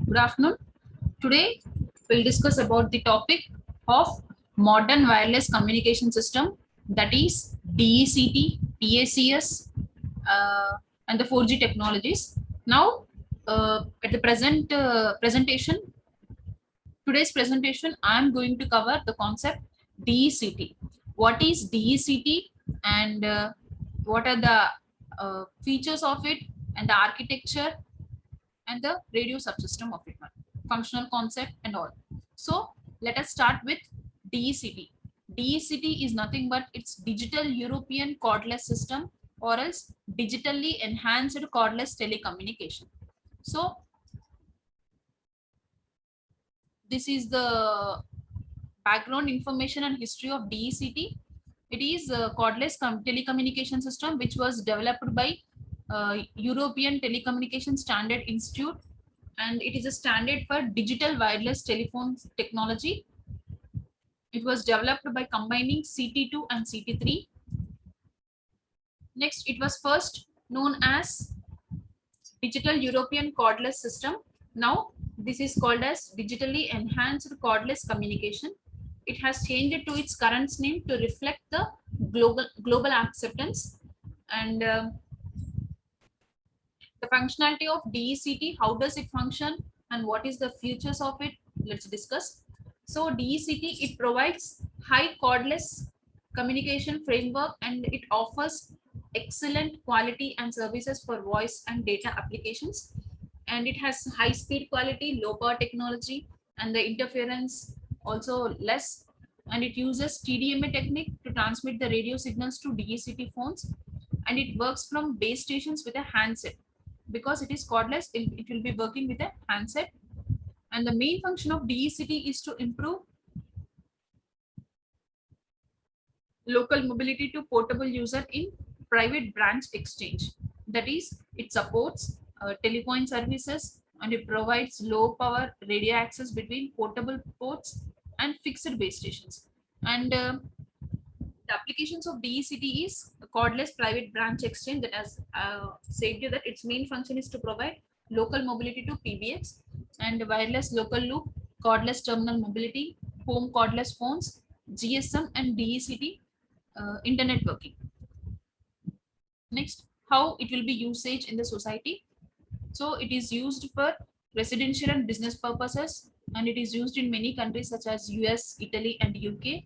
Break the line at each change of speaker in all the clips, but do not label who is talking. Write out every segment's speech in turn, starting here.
Good afternoon. Today we'll discuss about the topic of modern wireless communication system, that is DECT, TACS, and the 4G technologies. Now, at the today's presentation, I am going to cover the concept DECT. What is DECT and what are the features of it and the architecture and the radio subsystem of it, functional concept and all. So let us start with DECT. DECT is nothing but it's digital European cordless system, or else digitally enhanced cordless telecommunication. So this is the background information and history of DECT. It is a cordless telecommunication system which was developed by European Telecommunication Standard Institute, and it is a standard for digital wireless telephone technology. It was developed by combining CT2 and CT3. Next, it was first known as Digital European Cordless System. Now, this is called as Digitally Enhanced Cordless Communication. It has changed to its current name to reflect the global acceptance. And the functionality of DECT, how does it function and what is the features of it? Let's discuss. So DECT, it provides high cordless communication framework, and it offers excellent quality and services for voice and data applications. And it has high speed quality, low power technology, and the interference also less. And it uses TDMA technique to transmit the radio signals to DECT phones, and it works from base stations with a handset. Because it is cordless, it will be working with a handset. And the main function of DECT is to improve local mobility to portable user in private branch exchange. That is, it supports telephone services, and it provides low power radio access between portable ports and fixed base stations. And the applications of DECT is a cordless private branch exchange, that has said you that its main function is to provide local mobility to PBX, and wireless local loop, cordless terminal mobility, home cordless phones, GSM and DECT internet working. Next, how it will be usage in the society. So it is used for residential and business purposes, and it is used in many countries such as US, Italy and UK.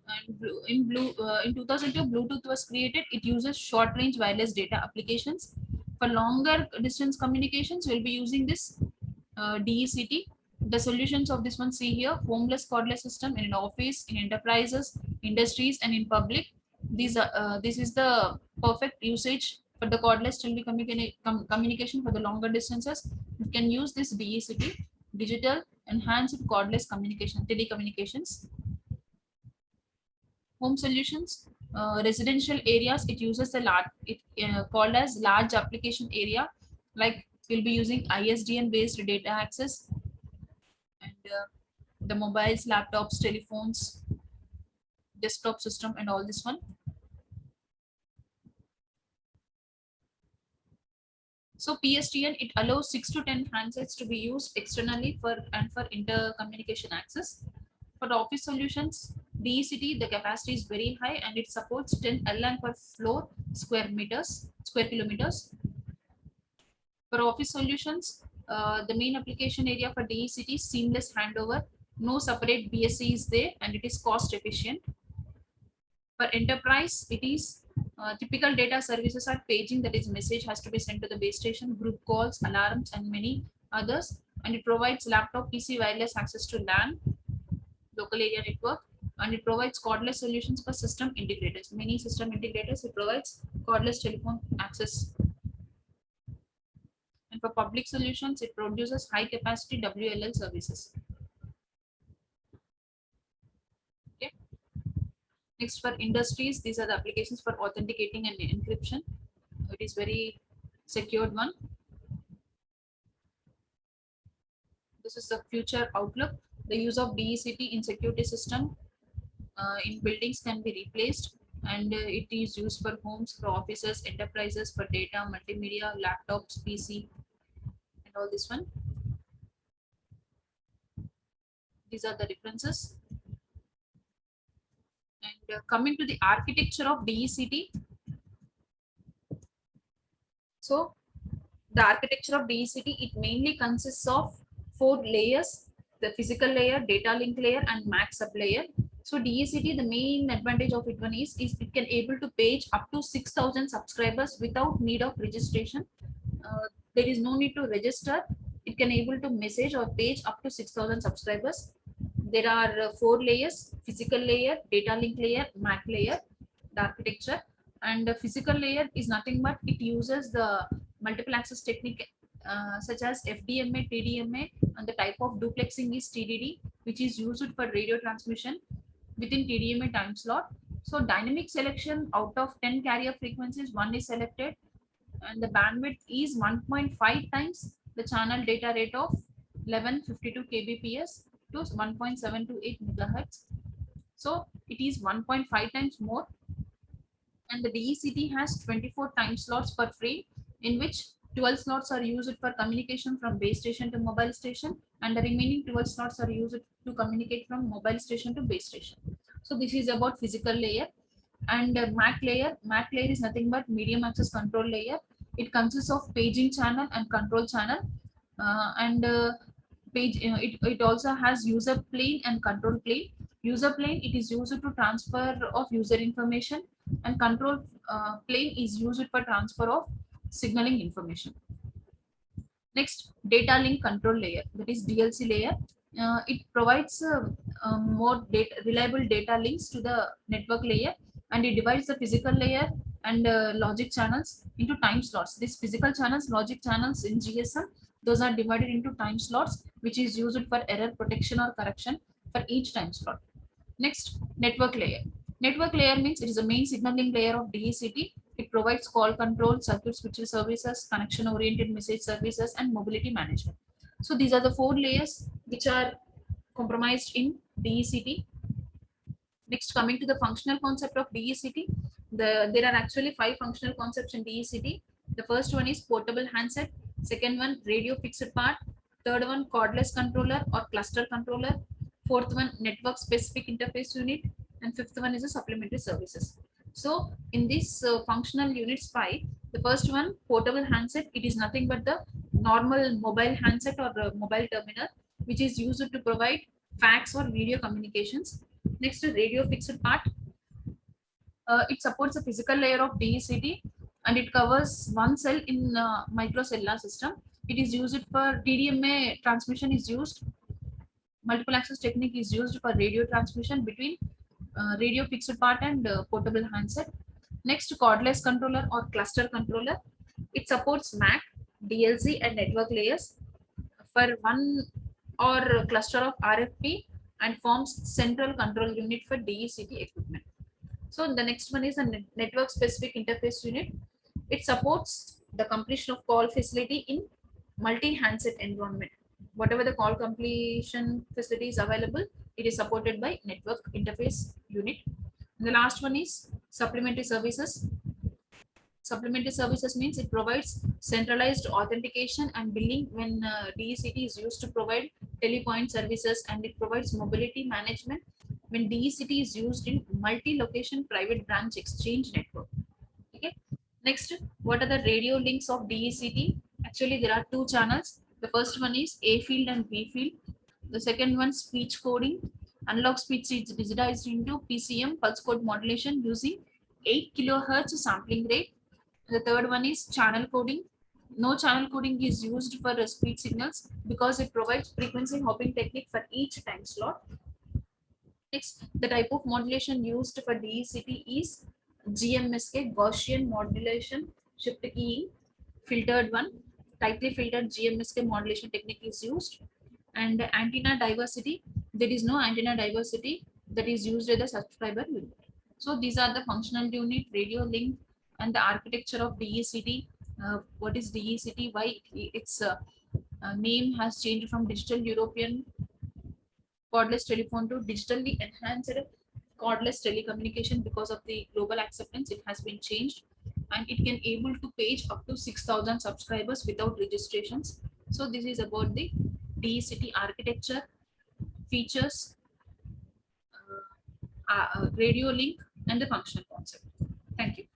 And in 2002, Bluetooth was created. It uses short range wireless data applications. For longer distance communications, we'll be using this DECT. The solutions of this one, see here: homeless cordless system in an office, in enterprises, industries and in public. This is the perfect usage for the cordless communication for the longer distances. You can use this DECT, digital enhanced cordless communication telecommunications. Home solutions, residential areas, it uses the large, it called as large application area, like we'll be using ISDN based data access, and the mobiles, laptops, telephones, desktop system and all this one. So PSTN, it allows 6 to 10 handsets to be used externally for intercommunication access. For the office solutions, DECT, the capacity is very high, and it supports 10 LN per floor square kilometers. For office solutions, the main application area for DECT is seamless handover. No separate BSC is there, and it is cost efficient. For enterprise, it is typical data services are paging, that is, message has to be sent to the base station, group calls, alarms, and many others. And it provides laptop PC wireless access to LAN, local area network, and it provides cordless solutions for system integrators. Many system integrators, it provides cordless telephone access. And for public solutions, it produces high capacity WLL services. Okay. Next, for industries, these are the applications for authenticating and encryption. It is very secured one. This is the future outlook. The use of DECT in security system in buildings can be replaced, and it is used for homes, for offices, enterprises, for data, multimedia, laptops, PC, and all this one. These are the differences. And coming to the architecture of DECT. So the architecture of DECT, it mainly consists of 4 layers: the physical layer, data link layer, and MAC sub layer. So DECT, the main advantage of it one is it can able to page up to 6,000 subscribers without need of registration. There is no need to register. It can able to message or page up to 6,000 subscribers. There are 4 layers: physical layer, data link layer, MAC layer, the architecture. And the physical layer is nothing but it uses the multiple access technique such as FDMA, TDMA, and the type of duplexing is TDD, which is used for radio transmission within TDMA time slot. So dynamic selection, out of 10 carrier frequencies, one is selected, and the bandwidth is 1.5 times the channel data rate of 1152 kbps to 1.728 megahertz. So it is 1.5 times more. And the DECT has 24 time slots per frame, in which 12 slots are used for communication from base station to mobile station, and the remaining 12 slots are used to communicate from mobile station to base station. So this is about physical layer. And MAC layer is nothing but medium access control layer. It consists of paging channel and control channel. And it also has user plane and control plane. User plane, it is used to transfer of user information, and control plane is used for transfer of signaling information. Next, data link control layer, that is DLC layer. It provides more reliable data links to the network layer, and it divides the physical layer and logic channels into time slots. These physical channels, logic channels in GSM, those are divided into time slots, which is used for error protection or correction for each time slot. Next, network layer. Network layer means it is the main signaling layer of DECT. It provides call control, circuit switching services, connection oriented message services, and mobility management. So these are the 4 layers which are comprised in DECT. Next, coming to the functional concept of DECT, there are actually 5 functional concepts in DECT. The first one is portable handset, second one radio fixed part, third one cordless controller or cluster controller, fourth one network specific interface unit, and fifth one is a supplementary services. So in this functional units 5, the first one, portable handset, it is nothing but the normal mobile handset or mobile terminal which is used to provide fax or video communications. Next, radio fixed part. It supports a physical layer of DECT, and it covers one cell in microcellular system. It is used for TDMA transmission is used. Multiple access technique is used for radio transmission between radio fixed part and portable handset. Next, cordless controller or cluster controller. It supports MAC, DLC, and network layers for one or cluster of RFP and forms central control unit for DECT equipment. So the next one is a network specific interface unit. It supports the completion of call facility in multi-handset environment. Whatever the call completion facility is available, it is supported by network interface unit. And the last one is supplementary services. Supplementary services means it provides centralized authentication and billing when DECT is used to provide telepoint services, and it provides mobility management when DECT is used in multi-location private branch exchange network. Okay. Next, what are the radio links of DECT? Actually, there are 2 channels. The first one is A field and B field. The second one, speech coding. Analog speech is digitized into PCM, pulse code modulation, using 8 kilohertz sampling rate. The third one is channel coding. No channel coding is used for speed signals because it provides frequency hopping technique for each time slot. Next, the type of modulation used for DECT is GMSK, Gaussian modulation shift keying, filtered one. Tightly filtered GMSK modulation technique is used. And antenna diversity, there is no antenna diversity that is used at the subscriber unit. So these are the functional unit, radio link, and the architecture of DECT. What is DECT? Why its name has changed from Digital European cordless telephone to digitally enhanced cordless telecommunication? Because of the global acceptance, it has been changed, and it can able to page up to 6,000 subscribers without registrations. So this is about the DECT architecture. features, radio link, and the functional concept. Thank you.